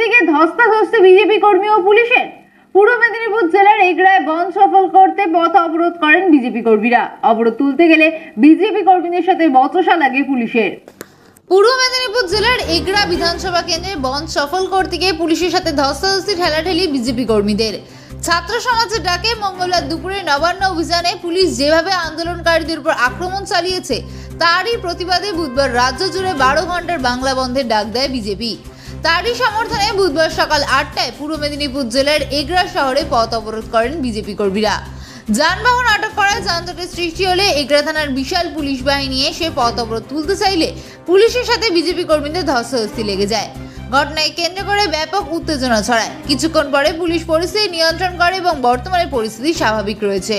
অন্যদিকে ধস্তাধস্তি বিজেপি কর্মী ও পুলিশের। পূর্ব মেদিনীপুর জেলার এগরায় বন্ধ সফল করতে পথ অবরোধ করেন বিজেপি কর্মীরা। অবরোধ তুলতে গেলে বিজেপি কর্মীদের সাথে বচসা লাগে পুলিশের। পূর্ব মেদিনীপুর জেলার এগরা বিধানসভা কেন্দ্রে বন্ধ সফল করতে গিয়ে পুলিশের সাথে ধস্তাধস্তি ঠেলাঠেলি বিজেপি কর্মীদের। ছাত্র সমাজের ডাকে মঙ্গলবার দুপুরে নবান্ন অভিযানে পুলিশ যেভাবে আন্দোলনকারীদের উপর আক্রমণ চালিয়েছে তারই প্রতিবাদে বুধবার রাজ্য জুড়ে 12 ঘন্টার বাংলা বন্ধের ডাক দেয় বিজেপি। তারই সমর্থনে বুধবার সকাল 8টায় পূর্ব মেদিনীপুর জেলার এগরা শহরে পথ অবরোধ করেন বিজেপি কর্মীরা। যানবাহন আটক করায় যানজটের সৃষ্টি হলে এগরা থানার বিশাল পুলিশ বাহিনী এসে পথ অবরোধ তুলতে চাইলে পুলিশের সাথে বিজেপি কর্মীদের ধস্তাধস্তি লেগে যায়। ঘটনায় কেন্দ্র করে ব্যাপক উত্তেজনা ছড়ায়। কিছুক্ষণ পরে পুলিশ পরিস্থিতি নিয়ন্ত্রণ করে এবং বর্তমানে পরিস্থিতি স্বাভাবিক রয়েছে।